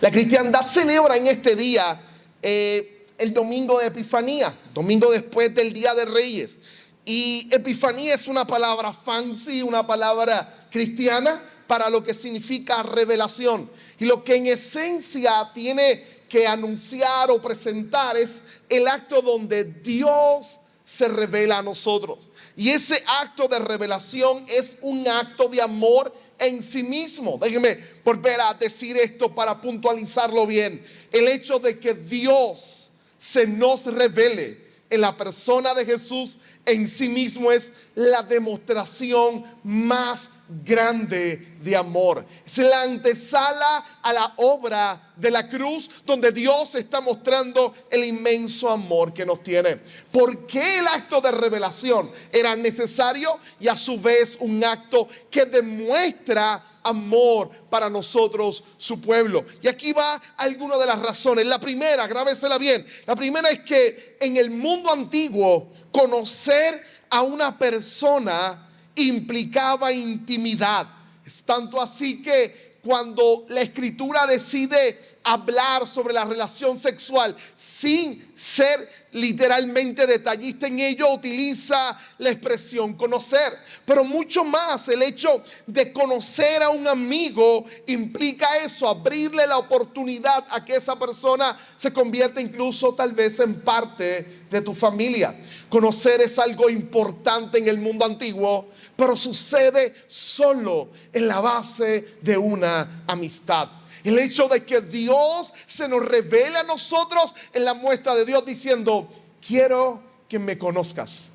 La cristiandad celebra en este día el domingo de Epifanía, domingo después del Día de Reyes. Y Epifanía es una palabra fancy, una palabra cristiana para lo que significa revelación. Y lo que en esencia tiene que anunciar o presentar es el acto donde Dios se revela a nosotros. Y ese acto de revelación es un acto de amor en sí mismo. Déjenme volver a decir esto para puntualizarlo bien. El hecho de que Dios se nos revele en la persona de Jesús en sí mismo es la demostración más grande de amor. Es la antesala a la obra de la cruz, donde Dios está mostrando el inmenso amor que nos tiene. ¿Por qué el acto de revelación era necesario y a su vez un acto que demuestra amor para nosotros, su pueblo? Y aquí va alguna de las razones. La primera, grábesela bien, la primera es que en el mundo antiguo conocer a una persona implicaba intimidad. Es tanto así que cuando la Escritura decide hablar sobre la relación sexual sin ser literalmente detallista en ello, utiliza la expresión conocer. Pero mucho más, el hecho de conocer a un amigo implica eso, abrirle la oportunidad a que esa persona se convierta incluso tal vez en parte de tu familia. Conocer es algo importante en el mundo antiguo, pero sucede solo en la base de una amistad. El hecho de que Dios se nos revele a nosotros en la muestra de Dios diciendo: quiero que me conozcas,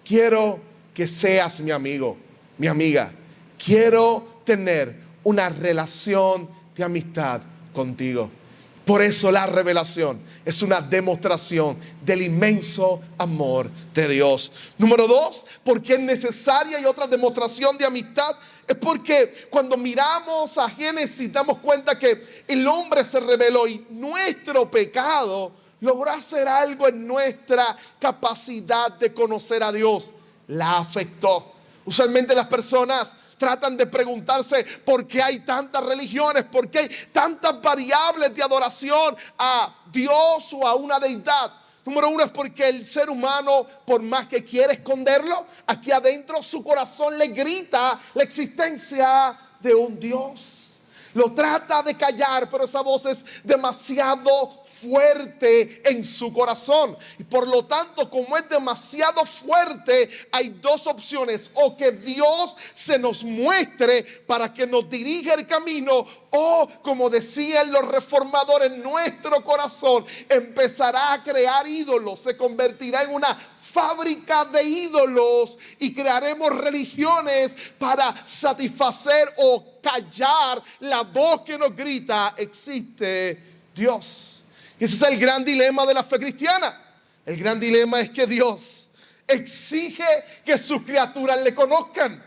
quiero que seas mi amigo, mi amiga, quiero tener una relación de amistad contigo. Por eso la revelación es una demostración del inmenso amor de Dios. Número dos, porque es necesaria y otra demostración de amistad, es porque cuando miramos a Génesis damos cuenta que el hombre se rebeló y nuestro pecado logró hacer algo en nuestra capacidad de conocer a Dios. La afectó. Usualmente las personas tratan de preguntarse por qué hay tantas religiones, por qué hay tantas variables de adoración a Dios o a una deidad. Número uno, es porque el ser humano, por más que quiere esconderlo, aquí adentro su corazón le grita la existencia de un Dios. Lo trata de callar, pero esa voz es demasiado fuerte en su corazón. Y por lo tanto, como es demasiado fuerte, hay dos opciones: o que Dios se nos muestre para que nos dirija el camino, o, como decían los reformadores, nuestro corazón empezará a crear ídolos, se convertirá en una fábrica de ídolos y crearemos religiones para satisfacer o callar la voz que nos grita: existe Dios. Y ese es el gran dilema de la fe cristiana. El gran dilema es que Dios exige que sus criaturas le conozcan,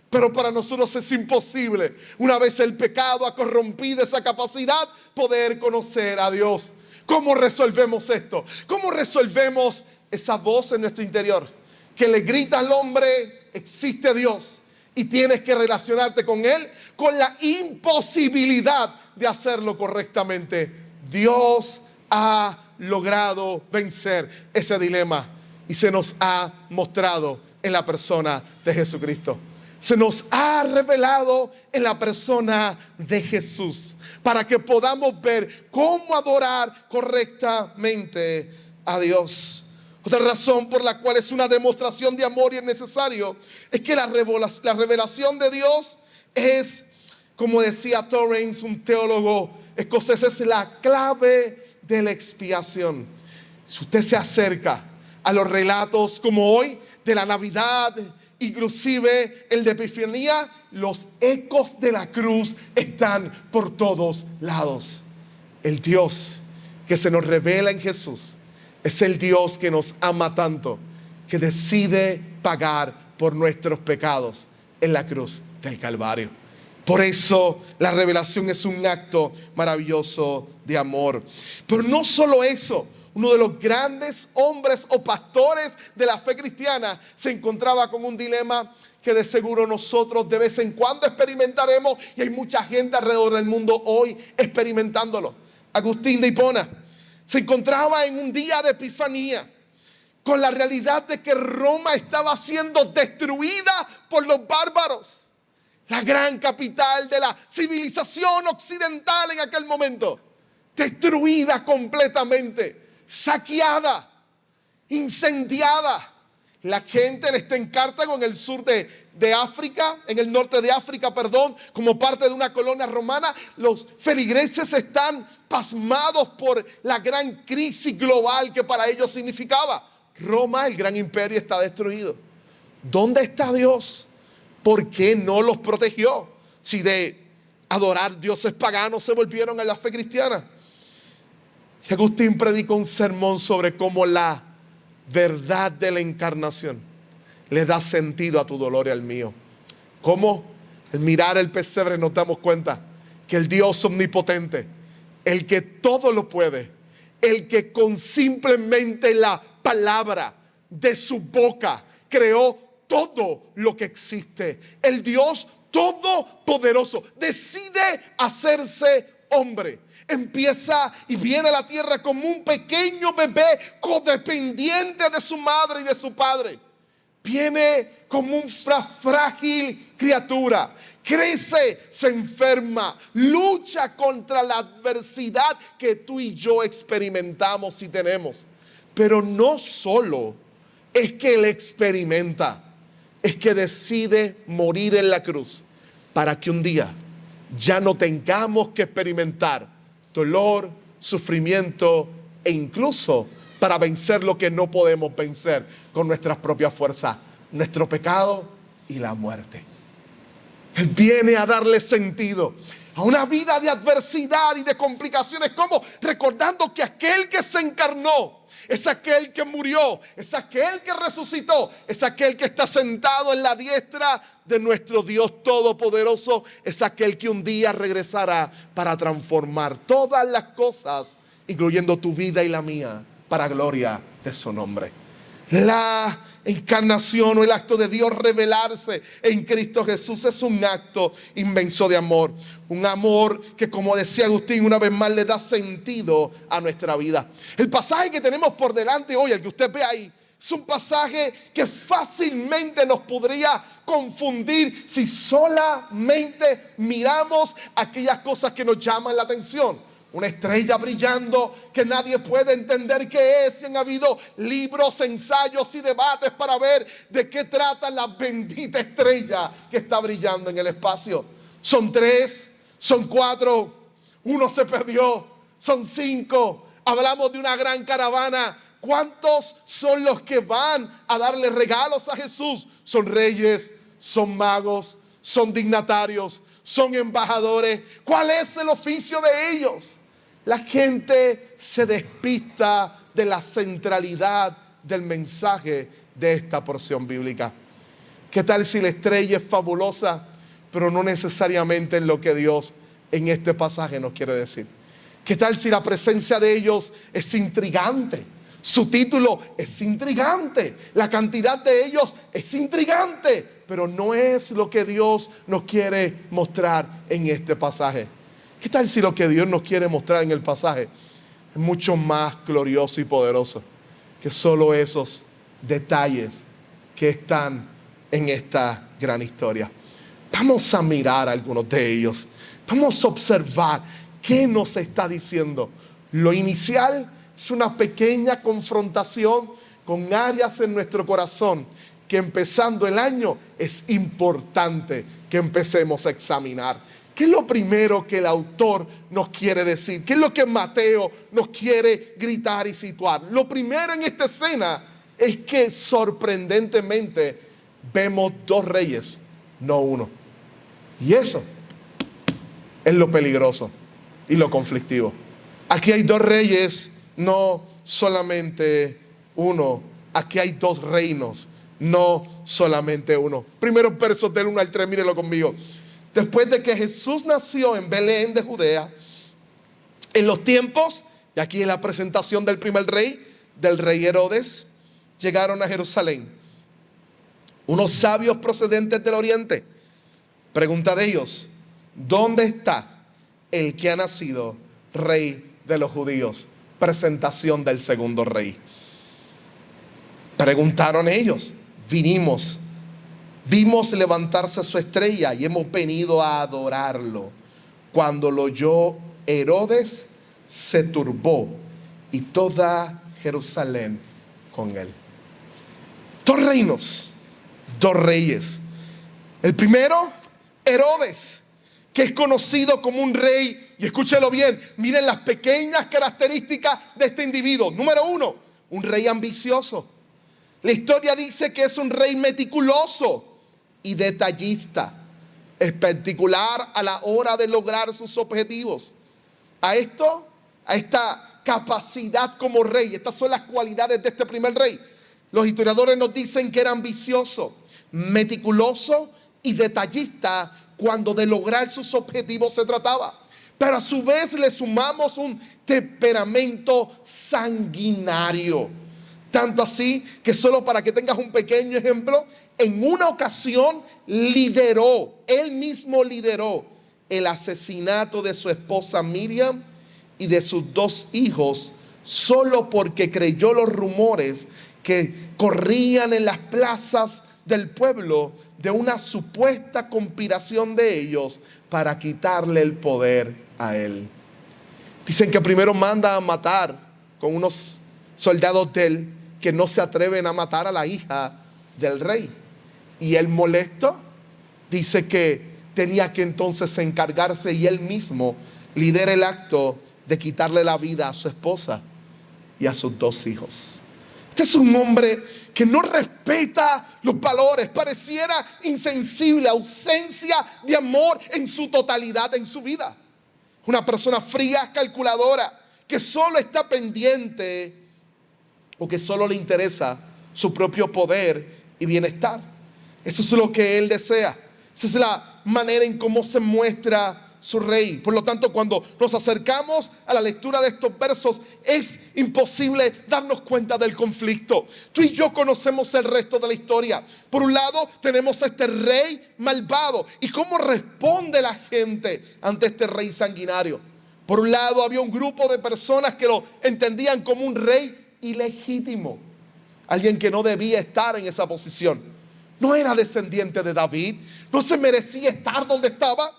pero para nosotros es imposible, una vez el pecado ha corrompido esa capacidad, poder conocer a Dios. ¿Cómo resolvemos esto? ¿Cómo resolvemos esa voz en nuestro interior que le grita al hombre: existe Dios, y tienes que relacionarte con Él, con la imposibilidad de hacerlo correctamente? Dios ha logrado vencer ese dilema y se nos ha mostrado en la persona de Jesucristo. Se nos ha revelado en la persona de Jesús para que podamos ver cómo adorar correctamente a Dios. Otra razón por la cual es una demostración de amor y es necesario es que la revelación de Dios es, como decía Torrance, un teólogo escocés, es la clave de la expiación. Si usted se acerca a los relatos como hoy de la Navidad, inclusive el de Epifanía, los ecos de la cruz están por todos lados. El Dios que se nos revela en Jesús es el Dios que nos ama tanto, que decide pagar por nuestros pecados en la cruz del Calvario. Por eso la revelación es un acto maravilloso de amor. Pero no solo eso, uno de los grandes hombres o pastores de la fe cristiana se encontraba con un dilema que de seguro nosotros de vez en cuando experimentaremos, y hay mucha gente alrededor del mundo hoy experimentándolo. Agustín de Hipona se encontraba en un día de Epifanía con la realidad de que Roma estaba siendo destruida por los bárbaros, la gran capital de la civilización occidental en aquel momento, destruida completamente, saqueada, incendiada. La gente está en Cartago, en el sur de África, en el norte de África, como parte de una colonia romana. Los feligreses están pasmados por la gran crisis global que para ellos significaba. Roma, el gran imperio, está destruido. ¿Dónde está Dios? ¿Por qué no los protegió? Si de adorar dioses paganos se volvieron a la fe cristiana. Y Agustín predicó un sermón sobre cómo la verdad de la encarnación le da sentido a tu dolor y al mío. Cómo al mirar el pesebre nos damos cuenta que el Dios omnipotente, el que todo lo puede, el que con simplemente la palabra de su boca creó todo lo que existe, el Dios todopoderoso decide hacerse hombre. Empieza y viene a la tierra como un pequeño bebé codependiente de su madre y de su padre. Viene como una frágil criatura. Crece, se enferma, lucha contra la adversidad que tú y yo experimentamos y tenemos. Pero no solo es que él experimenta, es que decide morir en la cruz para que un día ya no tengamos que experimentar dolor, sufrimiento e incluso para vencer lo que no podemos vencer con nuestras propias fuerzas, nuestro pecado y la muerte. Él viene a darle sentido a una vida de adversidad y de complicaciones, como recordando que aquel que se encarnó es aquel que murió, es aquel que resucitó, es aquel que está sentado en la diestra de nuestro Dios todopoderoso, es aquel que un día regresará para transformar todas las cosas, incluyendo tu vida y la mía, para gloria de su nombre. La encarnación o el acto de Dios revelarse en Cristo Jesús es un acto inmenso de amor. Un amor que, como decía Agustín, una vez más le da sentido a nuestra vida. El pasaje que tenemos por delante hoy, el que usted ve ahí, es un pasaje que fácilmente nos podría confundir si solamente miramos aquellas cosas que nos llaman la atención. Una estrella brillando que nadie puede entender qué es. Han habido libros, ensayos y debates para ver de qué trata la bendita estrella que está brillando en el espacio. Son 3, son 4, uno se perdió, son 5. Hablamos de una gran caravana. ¿Cuántos son los que van a darle regalos a Jesús? Son reyes, son magos, son dignatarios, son embajadores. ¿Cuál es el oficio de ellos? La gente se despista de la centralidad del mensaje de esta porción bíblica. ¿Qué tal si la estrella es fabulosa, pero no necesariamente en lo que Dios en este pasaje nos quiere decir? ¿Qué tal si la presencia de ellos es intrigante? Su título es intrigante, la cantidad de ellos es intrigante, pero no es lo que Dios nos quiere mostrar en este pasaje. ¿Qué tal si lo que Dios nos quiere mostrar en el pasaje es mucho más glorioso y poderoso que solo esos detalles que están en esta gran historia? Vamos a mirar algunos de ellos. Vamos a observar qué nos está diciendo. Lo inicial es una pequeña confrontación con áreas en nuestro corazón que, empezando el año, es importante que empecemos a examinar. ¿Qué es lo primero que el autor nos quiere decir? ¿Qué es lo que Mateo nos quiere gritar y situar? Lo primero en esta escena es que sorprendentemente vemos 2 reyes, no uno. Y eso es lo peligroso y lo conflictivo. Aquí hay 2 reyes, no solamente uno. Aquí hay 2 reinos, no solamente uno. Primeros versos del 1 al 3, mírenlo conmigo. Después de que Jesús nació en Belén de Judea, en los tiempos, y aquí es la presentación del primer rey, del rey Herodes, llegaron a Jerusalén unos sabios procedentes del oriente. Pregunta de ellos: ¿dónde está el que ha nacido rey de los judíos? Presentación del segundo rey. Preguntaron ellos: vimos levantarse su estrella y hemos venido a adorarlo. Cuando lo oyó Herodes, se turbó y toda Jerusalén con él. Dos reinos, dos reyes. El primero, Herodes, que es conocido como un rey. Y escúchelo bien, miren las pequeñas características de este individuo. Número uno, un rey ambicioso. La historia dice que es un rey meticuloso y detallista, es particular a la hora de lograr sus objetivos. A esta capacidad como rey, estas son las cualidades de este primer rey. Los historiadores nos dicen que era ambicioso, meticuloso y detallista cuando de lograr sus objetivos se trataba. Pero a su vez le sumamos un temperamento sanguinario. Tanto así que, solo para que tengas un pequeño ejemplo, en una ocasión él mismo lideró el asesinato de su esposa Miriam y de sus dos hijos, solo porque creyó los rumores que corrían en las plazas del pueblo de una supuesta conspiración de ellos para quitarle el poder a él. Dicen que primero manda a matar con unos soldados de él que no se atreven a matar a la hija del rey. Y él, molesto, dice que tenía que entonces encargarse y él mismo lidera el acto de quitarle la vida a su esposa y a sus dos hijos. Este es un hombre que no respeta los valores, pareciera insensible, ausencia de amor en su totalidad en su vida. Una persona fría, calculadora, que solo está pendiente o que solo le interesa su propio poder y bienestar. Eso es lo que él desea. Esa es la manera en cómo se muestra su rey. Por lo tanto, cuando nos acercamos a la lectura de estos versos, es imposible darnos cuenta del conflicto. Tú y yo conocemos el resto de la historia. Por un lado, tenemos a este rey malvado y cómo responde la gente ante este rey sanguinario. Por un lado, había un grupo de personas que lo entendían como un rey ilegítimo, alguien que no debía estar en esa posición. No era descendiente de David, no se merecía estar donde estaba.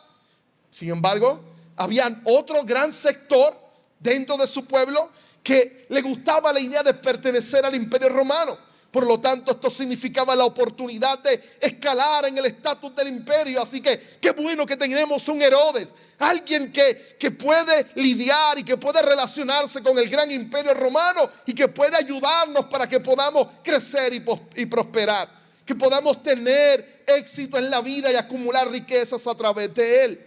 Sin embargo, había otro gran sector dentro de su pueblo que le gustaba la idea de pertenecer al Imperio Romano. Por lo tanto, esto significaba la oportunidad de escalar en el estatus del imperio. Así que qué bueno que tenemos un Herodes, alguien que puede lidiar y que puede relacionarse con el gran imperio romano y que puede ayudarnos para que podamos crecer y prosperar, que podamos tener éxito en la vida y acumular riquezas a través de él.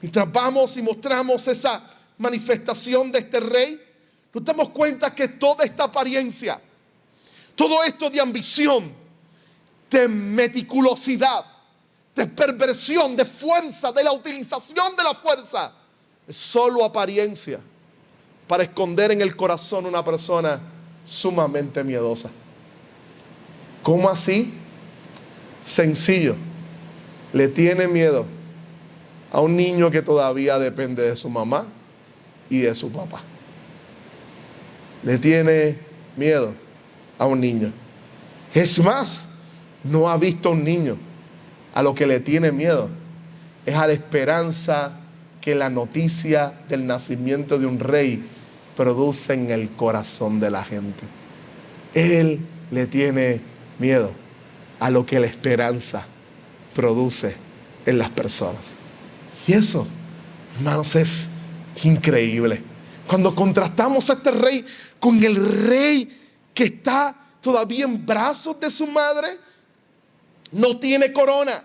Mientras vamos y mostramos esa manifestación de este rey, nos damos cuenta que toda esta apariencia, todo esto de ambición, de meticulosidad, de perversión, de fuerza, de la utilización de la fuerza, es solo apariencia para esconder en el corazón una persona sumamente miedosa. ¿Cómo así? Sencillo. Le tiene miedo a un niño que todavía depende de su mamá y de su papá. Le tiene miedo a un niño. Es más, no ha visto a un niño. A lo que le tiene miedo es a la esperanza que la noticia del nacimiento de un rey produce en el corazón de la gente. Él le tiene miedo a lo que la esperanza produce en las personas. Y eso, hermanos, es increíble. Cuando contrastamos a este rey con el rey que está todavía en brazos de su madre, no tiene corona,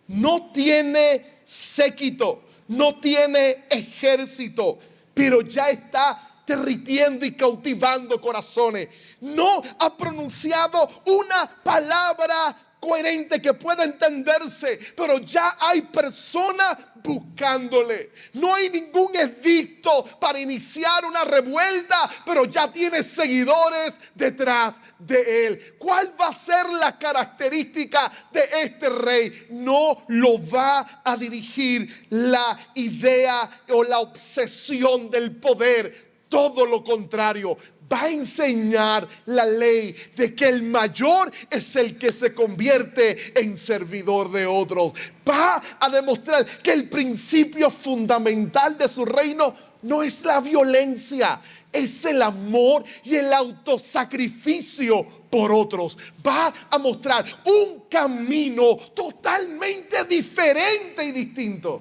no tiene séquito, no tiene ejército, pero ya está derritiendo y cautivando corazones. No ha pronunciado una palabra coherente, que pueda entenderse, pero ya hay personas buscándole. No hay ningún edicto para iniciar una revuelta, pero ya tiene seguidores detrás de él. ¿Cuál va a ser la característica de este rey? No lo va a dirigir la idea o la obsesión del poder. Todo lo contrario, va a enseñar la ley de que el mayor es el que se convierte en servidor de otros. Va a demostrar que el principio fundamental de su reino no es la violencia, es el amor y el autosacrificio por otros. Va a mostrar un camino totalmente diferente y distinto.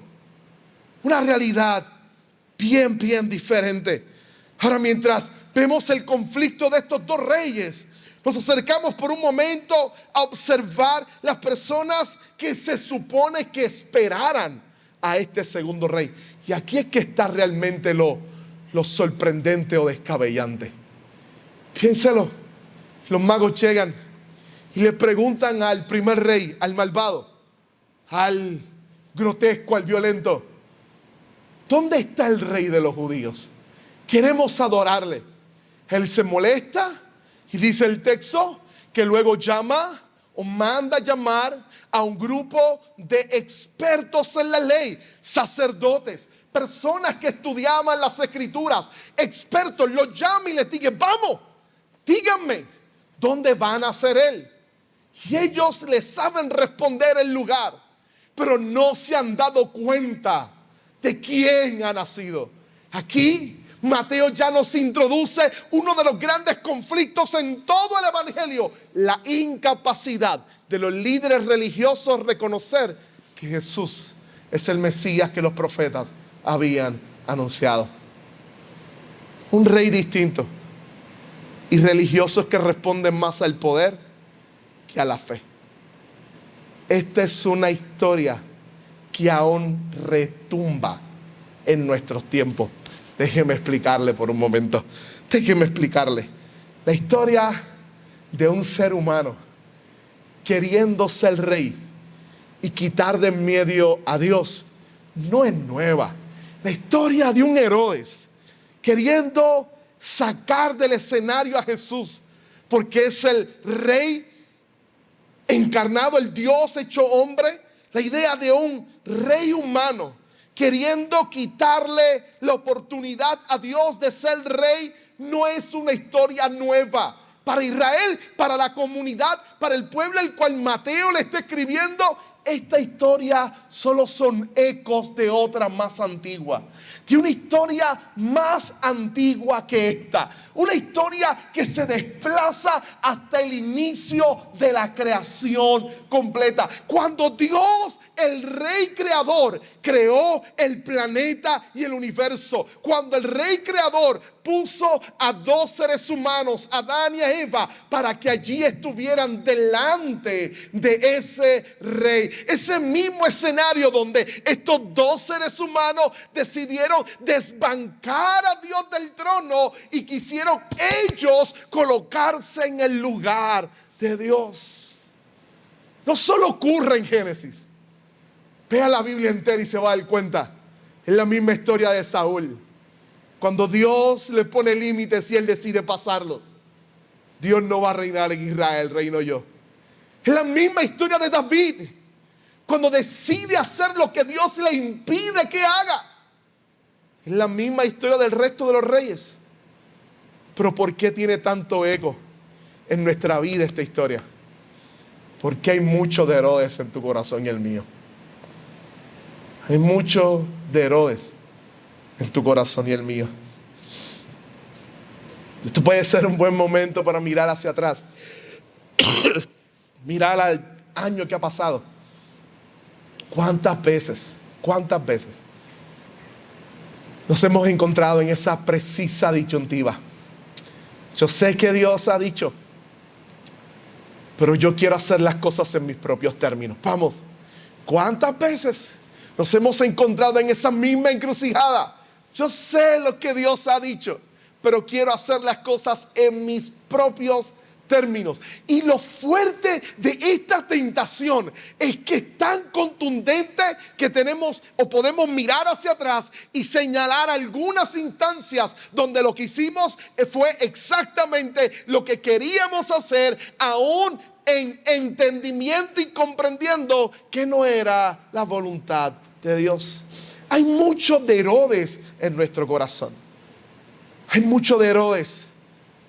Una realidad bien diferente. Ahora, mientras vemos el conflicto de estos dos reyes, nos acercamos por un momento a observar las personas que se supone que esperaran a este segundo rey. Y aquí es que está realmente lo sorprendente o descabellante. Piénselo. Los magos llegan y le preguntan al primer rey, al malvado, al grotesco, al violento: ¿dónde está el rey de los judíos? Queremos adorarle. Él se molesta y dice el texto que luego llama o manda llamar a un grupo de expertos en la ley, sacerdotes, personas que estudiaban las escrituras, expertos. Los llama y les dice: vamos, díganme, ¿dónde van a ser él? Y ellos le saben responder el lugar, pero no se han dado cuenta de quién ha nacido. Aquí Mateo ya nos introduce uno de los grandes conflictos en todo el evangelio: la incapacidad de los líderes religiosos reconocer que Jesús es el Mesías que los profetas habían anunciado. Un rey distinto y religiosos que responden más al poder que a la fe. Esta es una historia que aún retumba en nuestros tiempos. Déjeme explicarle por un momento. Déjeme explicarle. La historia de un ser humano queriendo ser rey y quitar de en medio a Dios no es nueva. La historia de un Herodes queriendo sacar del escenario a Jesús, porque es el rey encarnado, el Dios hecho hombre. La idea de un rey humano queriendo quitarle la oportunidad a Dios de ser rey no es una historia nueva. Para Israel, para la comunidad, para el pueblo al cual Mateo le está escribiendo, esta historia solo son ecos de otra más antigua, de una historia más antigua que esta, una historia que se desplaza hasta el inicio de la creación completa. Cuando Dios, el rey creador, creó el planeta y el universo, cuando el rey creador puso a dos seres humanos, Adán y a Eva, para que allí estuvieran delante de ese rey, ese mismo escenario donde estos dos seres humanos decidieron desbancar a Dios del trono y quisieron ellos colocarse en el lugar de Dios. No solo ocurre en Génesis. Vea la Biblia entera y se va a dar cuenta. Es la misma historia de Saúl. Cuando Dios le pone límites y él decide pasarlos, Dios no va a reinar en Israel, reino yo. Es la misma historia de David, cuando decide hacer lo que Dios le impide que haga. Es la misma historia del resto de los reyes. Pero ¿por qué tiene tanto eco en nuestra vida esta historia? Porque hay mucho de Herodes en tu corazón y el mío. Hay mucho de Herodes en tu corazón y el mío. Esto puede ser un buen momento para mirar hacia atrás. Mirar al año que ha pasado. ¿Cuántas veces nos hemos encontrado en esa precisa disyuntiva? Yo sé que Dios ha dicho, pero yo quiero hacer las cosas en mis propios términos. Vamos, ¿cuántas veces nos hemos encontrado en esa misma encrucijada? Yo sé lo que Dios ha dicho, pero quiero hacer las cosas en mis propios términos. Y lo fuerte de esta tentación es que es tan contundente que tenemos o podemos mirar hacia atrás y señalar algunas instancias donde lo que hicimos fue exactamente lo que queríamos hacer, aún en entendimiento y comprendiendo que no era la voluntad de Dios. Hay mucho de Herodes en nuestro corazón. Hay mucho de Herodes.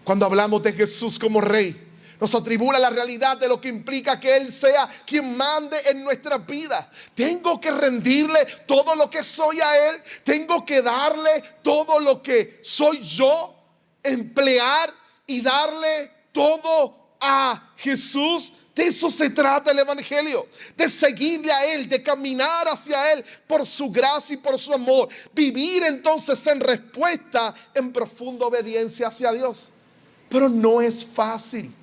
Cuando hablamos de Jesús como rey, nos atribula la realidad de lo que implica que Él sea quien mande en nuestra vida. Tengo que rendirle todo lo que soy a Él. Tengo que darle todo lo que soy yo. Emplear y darle todo a Jesús. De eso se trata el evangelio, de seguirle a Él, de caminar hacia Él por su gracia y por su amor. Vivir entonces en respuesta, en profunda obediencia hacia Dios. Pero no es fácil.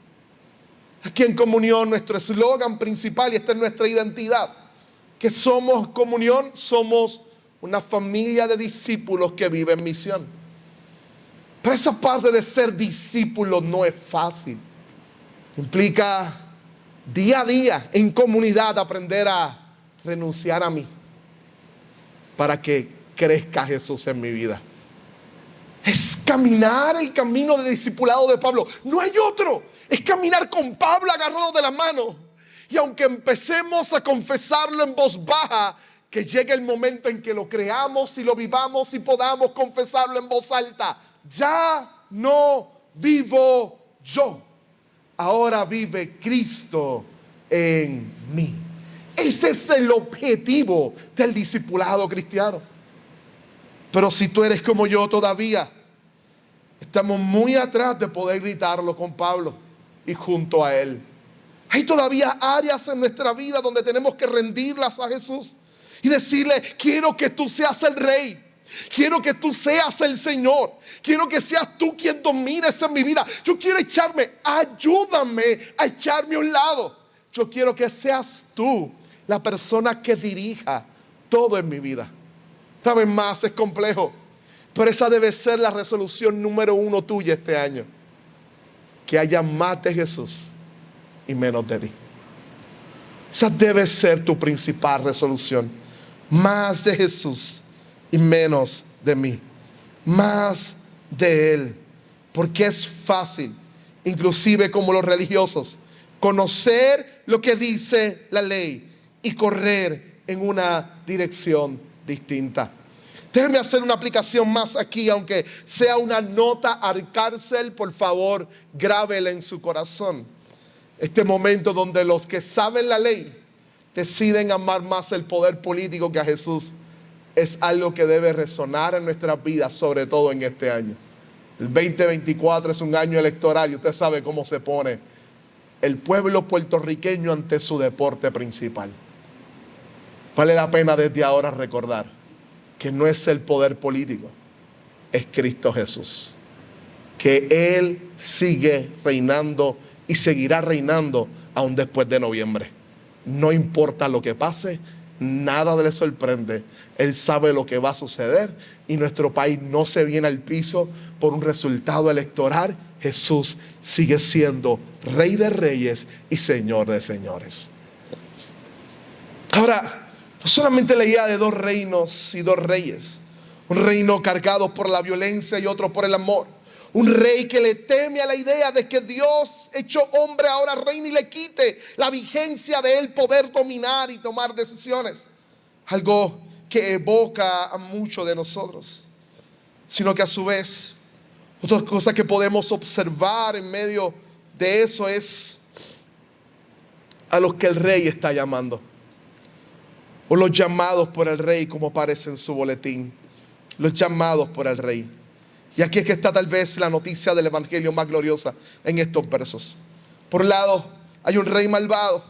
Aquí en Comunión, nuestro eslogan principal, y esta es nuestra identidad, que somos Comunión, somos una familia de discípulos que vive en misión. Pero esa parte de ser discípulo no es fácil. Implica día a día en comunidad aprender a renunciar a mí para que crezca Jesús en mi vida. Es caminar el camino de discipulado de Pablo. No hay otro. Es caminar con Pablo agarrado de la mano. Y aunque empecemos a confesarlo en voz baja, que llegue el momento en que lo creamos y lo vivamos y podamos confesarlo en voz alta. Ya no vivo yo. Ahora vive Cristo en mí. Ese es el objetivo del discipulado cristiano. Pero si tú eres como yo todavía, estamos muy atrás de poder gritarlo con Pablo y junto a él. Hay todavía áreas en nuestra vida donde tenemos que rendirlas a Jesús y decirle: quiero que tú seas el rey. Quiero que tú seas el Señor. Quiero que seas tú quien domines en mi vida. Yo quiero ayúdame a echarme a un lado. Yo quiero que seas tú la persona que dirija todo en mi vida. Una vez más, es complejo, pero esa debe ser la resolución número 1 tuya este año. Que haya más de Jesús y menos de ti. Esa debe ser tu principal resolución. Más de Jesús y menos de mí. Más de Él. Porque es fácil, inclusive como los religiosos, conocer lo que dice la ley y correr en una dirección distinta. Déjenme hacer una aplicación más aquí, aunque sea una nota al cárcel, por favor, grábela en su corazón. Este momento donde los que saben la ley deciden amar más el poder político que a Jesús es algo que debe resonar en nuestras vidas, sobre todo en este año. El 2024 es un año electoral y usted sabe cómo se pone el pueblo puertorriqueño ante su deporte principal. Vale la pena desde ahora recordar que no es el poder político, es Cristo Jesús. Que Él sigue reinando y seguirá reinando aún después de noviembre. No importa lo que pase, nada le sorprende. Él sabe lo que va a suceder y nuestro país no se viene al piso por un resultado electoral. Jesús sigue siendo Rey de Reyes y Señor de Señores. Ahora, no solamente la idea de 2 reinos y 2 reyes. Un reino cargado por la violencia y otro por el amor. Un rey que le teme a la idea de que Dios, hecho hombre, ahora reina y le quite la vigencia de él poder dominar y tomar decisiones. Algo que evoca a muchos de nosotros. Sino que a su vez, otra cosa que podemos observar en medio de eso es a los que el rey está llamando. O los llamados por el rey, como aparece en su boletín. Los llamados por el rey. Y aquí es que está tal vez la noticia del evangelio más gloriosa en estos versos. Por un lado, hay un rey malvado.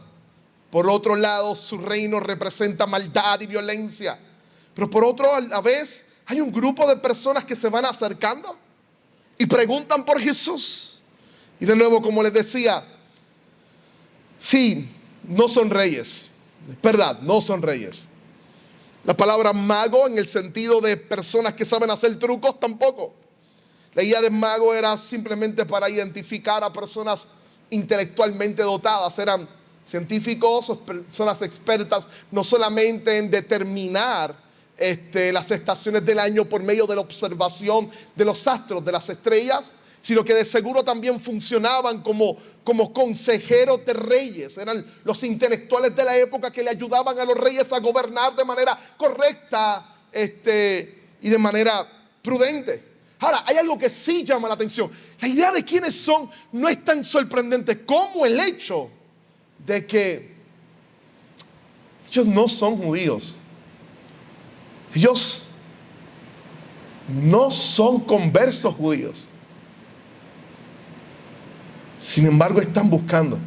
Por otro lado, su reino representa maldad y violencia. Pero por otro, a la vez, hay un grupo de personas que se van acercando y preguntan por Jesús. Y de nuevo, como les decía, sí, no son reyes. Es verdad, no son reyes. La palabra mago en el sentido de personas que saben hacer trucos tampoco. La idea de mago era simplemente para identificar a personas intelectualmente dotadas, eran científicos o personas expertas no solamente en determinar las estaciones del año por medio de la observación de los astros, de las estrellas, sino que de seguro también funcionaban como consejeros de reyes. Eran los intelectuales de la época que le ayudaban a los reyes a gobernar de manera correcta y de manera prudente. Ahora, hay algo que sí llama la atención. La idea de quiénes son no es tan sorprendente como el hecho de que ellos no son judíos. Ellos no son conversos judíos. Sin embargo, están buscando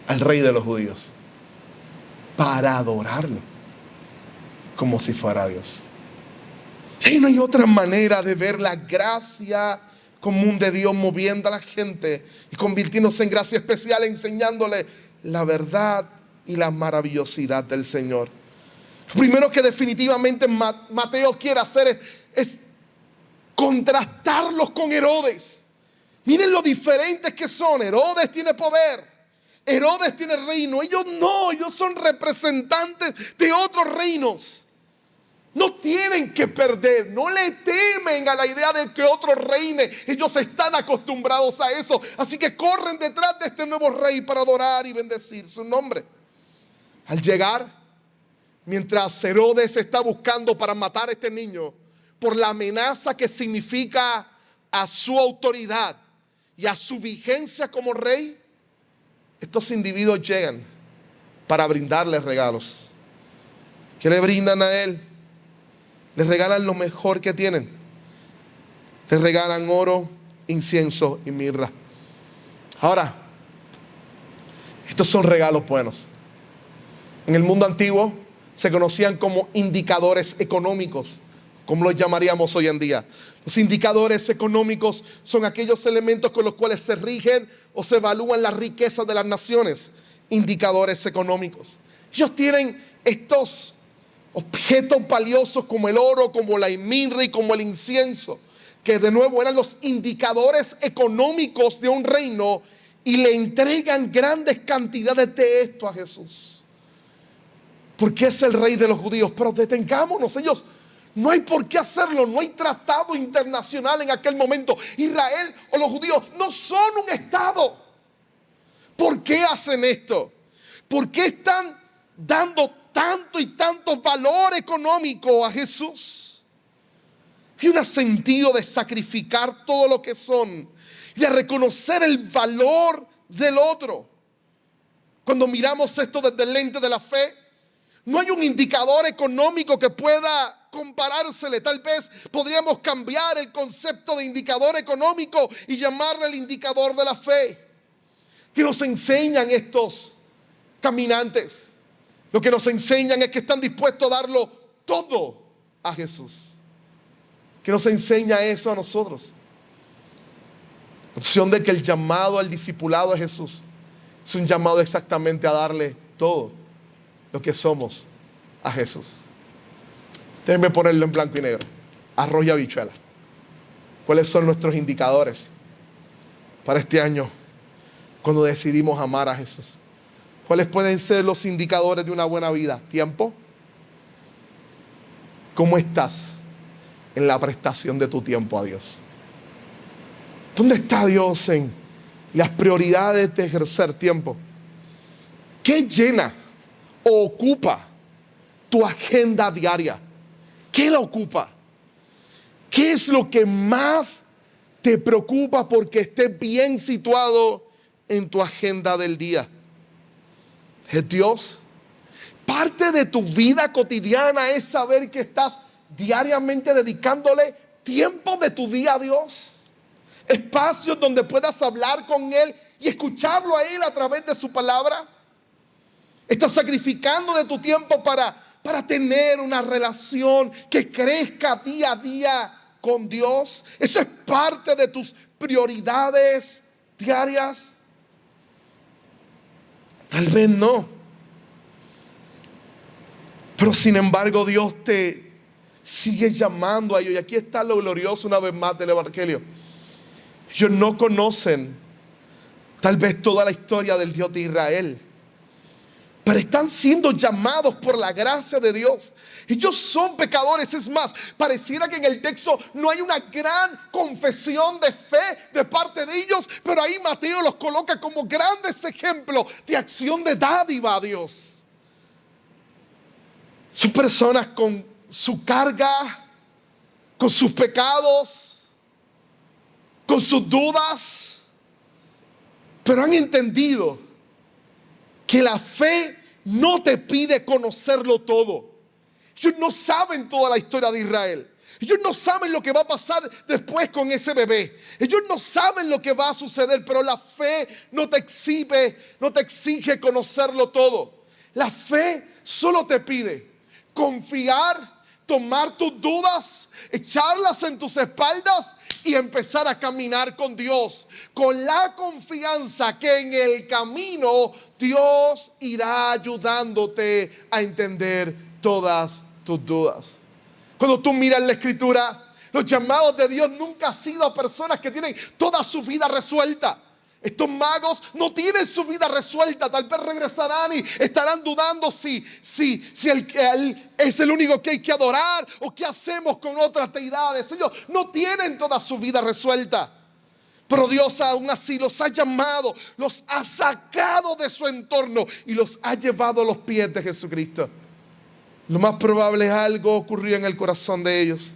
al rey de los judíos para adorarlo como si fuera Dios. Y no hay otra manera de ver la gracia común de Dios moviendo a la gente y convirtiéndose en gracia especial, enseñándole la verdad y la maravillosidad del Señor. Lo primero que definitivamente Mateo quiere hacer es contrastarlos con Herodes. Miren lo diferentes que son. Herodes tiene poder, Herodes tiene reino. Ellos no, ellos son representantes de otros reinos. No tienen que perder, no le temen a la idea de que otro reine. Ellos están acostumbrados a eso. Así que corren detrás de este nuevo rey para adorar y bendecir su nombre. Al llegar, mientras Herodes está buscando para matar a este niño, por la amenaza que significa a su autoridad y a su vigencia como rey, estos individuos llegan para brindarle regalos. ¿Qué le brindan a él? Les regalan lo mejor que tienen. Les regalan oro, incienso y mirra. Ahora, estos son regalos buenos. En el mundo antiguo se conocían como indicadores económicos, como los llamaríamos hoy en día. Los indicadores económicos son aquellos elementos con los cuales se rigen o se evalúan las riquezas de las naciones. Indicadores económicos. Ellos tienen estos objetos valiosos como el oro, como la mirra y como el incienso, que de nuevo eran los indicadores económicos de un reino, y le entregan grandes cantidades de esto a Jesús, porque es el rey de los judíos. Pero detengámonos, ellos no hay por qué hacerlo, no hay tratado internacional en aquel momento. Israel o los judíos no son un estado. ¿Por qué hacen esto? ¿Por qué están dando tanto y tanto valor económico a Jesús? Hay un sentido de sacrificar todo lo que son y de reconocer el valor del otro. Cuando miramos esto desde el lente de la fe, no hay un indicador económico que pueda comparársele. Tal vez podríamos cambiar el concepto de indicador económico y llamarle el indicador de la fe, que nos enseñan estos caminantes. Lo que nos enseñan es que están dispuestos a darlo todo a Jesús. ¿Qué nos enseña eso a nosotros? La opción de que el llamado al discipulado de Jesús es un llamado exactamente a darle todo lo que somos a Jesús. Déjenme ponerlo en blanco y negro. Arroz y habichuela. ¿Cuáles son nuestros indicadores para este año cuando decidimos amar a Jesús? ¿Cuáles pueden ser los indicadores de una buena vida? ¿Tiempo? ¿Cómo estás en la prestación de tu tiempo a Dios? ¿Dónde está Dios en las prioridades de ejercer tiempo? ¿Qué llena o ocupa tu agenda diaria? ¿Qué la ocupa? ¿Qué es lo que más te preocupa porque esté bien situado en tu agenda del día? ¿Es Dios? Parte de tu vida cotidiana es saber que estás diariamente dedicándole tiempo de tu día a Dios. Espacios donde puedas hablar con Él y escucharlo a Él a través de su palabra. Estás sacrificando de tu tiempo para tener una relación que crezca día a día con Dios. Eso es parte de tus prioridades diarias. Tal vez no. Pero sin embargo Dios te sigue llamando a ellos. Y aquí está lo glorioso una vez más del Evangelio. Ellos no conocen tal vez toda la historia del Dios de Israel. Pero están siendo llamados por la gracia de Dios. Ellos son pecadores. Es más, pareciera que en el texto no hay una gran confesión de fe de parte de ellos, pero ahí Mateo los coloca como grandes ejemplos de acción de dádiva a Dios. Son personas con su carga, con sus pecados, con sus dudas, pero han entendido que la fe no te pide conocerlo todo. Ellos no saben toda la historia de Israel. Ellos no saben lo que va a pasar después con ese bebé. Ellos no saben lo que va a suceder, pero la fe no te exige conocerlo todo. La fe solo te pide confiar, tomar tus dudas, echarlas en tus espaldas y empezar a caminar con Dios, con la confianza que en el camino Dios irá ayudándote a entender todas tus dudas. Cuando tú miras la Escritura, los llamados de Dios nunca han sido a personas que tienen toda su vida resuelta. Estos magos no tienen su vida resuelta. Tal vez regresarán y estarán dudando si él es el único que hay que adorar o qué hacemos con otras deidades. Ellos no tienen toda su vida resuelta. Pero Dios aún así los ha llamado, los ha sacado de su entorno y los ha llevado a los pies de Jesucristo. Lo más probable es algo ocurrió en el corazón de ellos.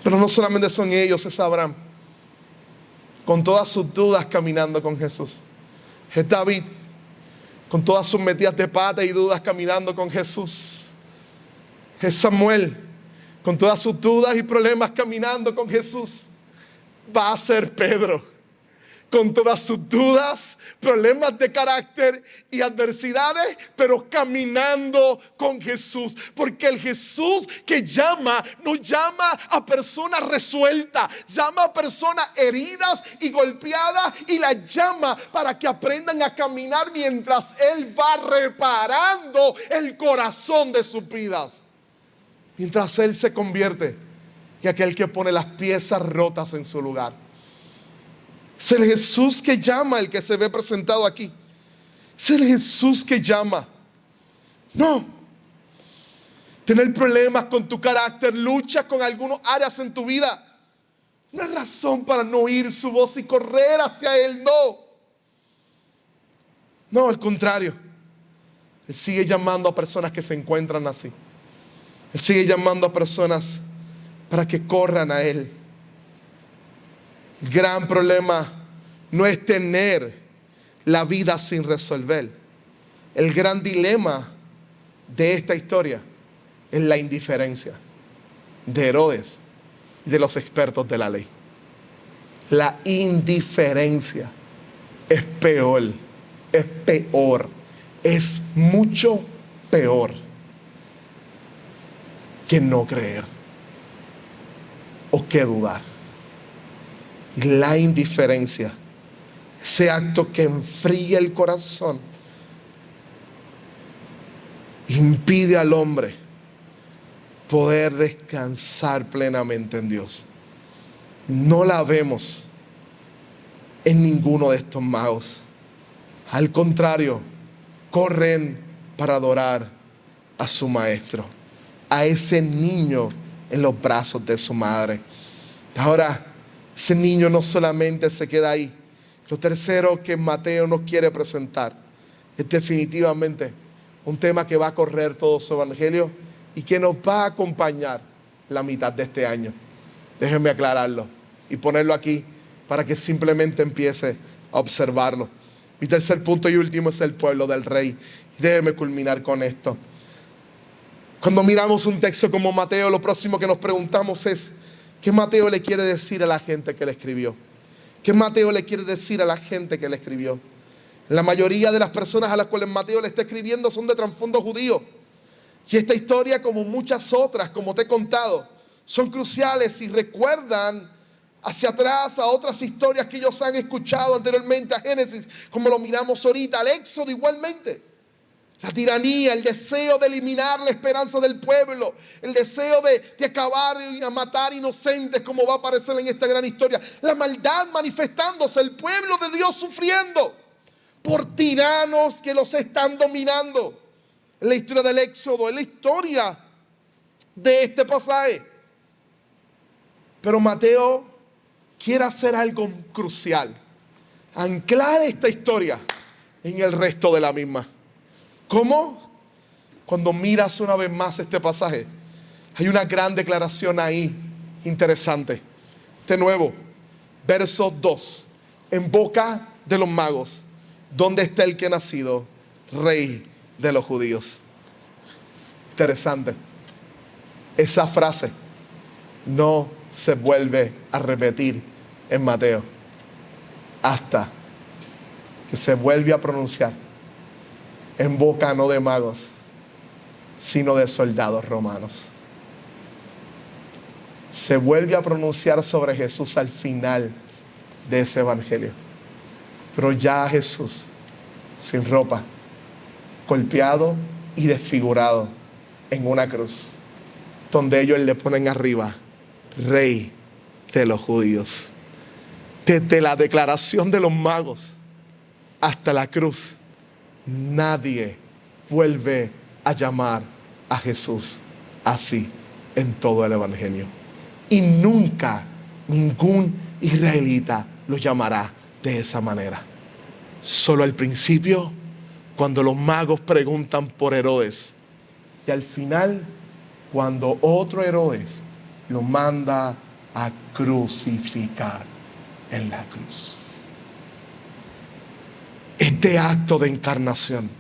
Pero no solamente son ellos, es Abraham, con todas sus dudas caminando con Jesús. Es David, con todas sus metidas de pata y dudas caminando con Jesús. Es Samuel, con todas sus dudas y problemas caminando con Jesús. Va a ser Pedro, con todas sus dudas, problemas de carácter y adversidades, pero caminando con Jesús. Porque el Jesús que llama, no llama a personas resueltas, llama a personas heridas y golpeadas y las llama para que aprendan a caminar mientras Él va reparando el corazón de sus vidas. Mientras Él se convierte en aquel que pone las piezas rotas en su lugar. Es el Jesús que llama, el que se ve presentado aquí. Es el Jesús que llama. No. Tener problemas con tu carácter, lucha con algunas áreas en tu vida, no es razón para no oír su voz y correr hacia Él. No, al contrario. Él sigue llamando a personas que se encuentran así. Él sigue llamando a personas para que corran a Él. El gran problema no es tener la vida sin resolver. El gran dilema de esta historia es la indiferencia de Herodes y de los expertos de la ley. La indiferencia es peor, es mucho peor que no creer o que dudar. La indiferencia, ese acto que enfría el corazón, impide al hombre poder descansar plenamente en Dios. No la vemos en ninguno de estos magos. Al contrario, corren para adorar a su maestro, a ese niño en los brazos de su madre. Ahora, ese niño no solamente se queda ahí. Lo tercero que Mateo nos quiere presentar es definitivamente un tema que va a correr todo su evangelio y que nos va a acompañar la mitad de este año. Déjenme aclararlo y ponerlo aquí para que simplemente empiece a observarlo. Mi tercer punto y último es el pueblo del rey. Y déjenme culminar con esto. Cuando miramos un texto como Mateo, lo próximo que nos preguntamos es: ¿qué Mateo le quiere decir a la gente que le escribió? ¿Qué Mateo le quiere decir a la gente que le escribió? La mayoría de las personas a las cuales Mateo le está escribiendo son de trasfondo judío. Y esta historia, como muchas otras, como te he contado, son cruciales y recuerdan hacia atrás a otras historias que ellos han escuchado anteriormente, a Génesis, como lo miramos ahorita, al Éxodo igualmente. La tiranía, el deseo de eliminar la esperanza del pueblo, el deseo de acabar y a matar inocentes, como va a aparecer en esta gran historia. La maldad manifestándose, el pueblo de Dios sufriendo por tiranos que los están dominando. Es la historia del Éxodo, es la historia de este pasaje. Pero Mateo quiere hacer algo crucial: anclar esta historia en el resto de la misma. ¿Cómo? Cuando miras una vez más este pasaje, hay una gran declaración ahí interesante. De nuevo, verso 2. En boca de los magos, ¿dónde está el que ha nacido rey de los judíos? Interesante. Esa frase no se vuelve a repetir en Mateo hasta que se vuelve a pronunciar en boca no de magos, sino de soldados romanos. Se vuelve a pronunciar sobre Jesús al final de ese evangelio. Pero ya Jesús, sin ropa, golpeado y desfigurado en una cruz, donde ellos le ponen arriba, Rey de los judíos. Desde la declaración de los magos hasta la cruz, nadie vuelve a llamar a Jesús así en todo el evangelio. Y nunca ningún israelita lo llamará de esa manera. Solo al principio, cuando los magos preguntan por Herodes, y al final, cuando otro Herodes lo manda a crucificar en la cruz. Este acto de encarnación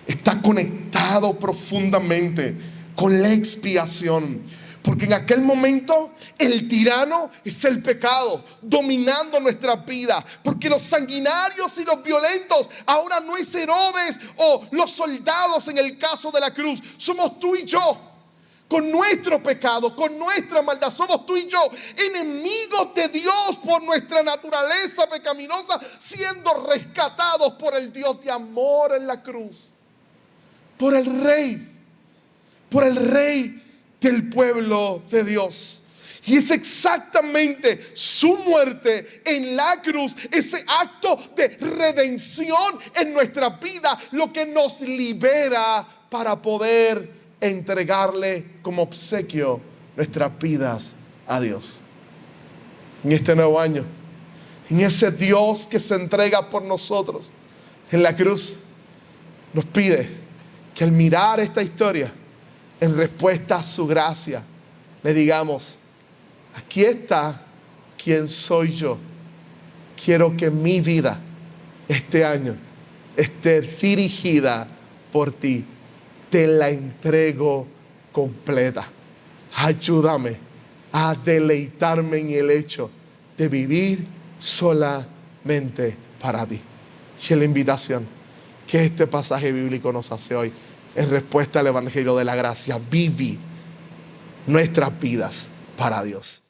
está conectado profundamente con la expiación, porque en aquel momento el tirano es el pecado dominando nuestra vida, porque los sanguinarios y los violentos ahora no es Herodes o los soldados en el caso de la cruz, somos tú y yo. Con nuestro pecado, con nuestra maldad, somos tú y yo, enemigos de Dios por nuestra naturaleza pecaminosa, siendo rescatados por el Dios de amor en la cruz, por el Rey del pueblo de Dios. Y es exactamente su muerte en la cruz, ese acto de redención en nuestra vida, lo que nos libera para poder entregarle como obsequio nuestras vidas a Dios. En este nuevo año, en ese Dios que se entrega por nosotros en la cruz, nos pide que al mirar esta historia, en respuesta a su gracia, le digamos: aquí está quien soy yo. Quiero que mi vida este año esté dirigida por ti. Te la entrego completa. Ayúdame a deleitarme en el hecho de vivir solamente para ti. Y la invitación que este pasaje bíblico nos hace hoy en respuesta al evangelio de la gracia: vivir nuestras vidas para Dios.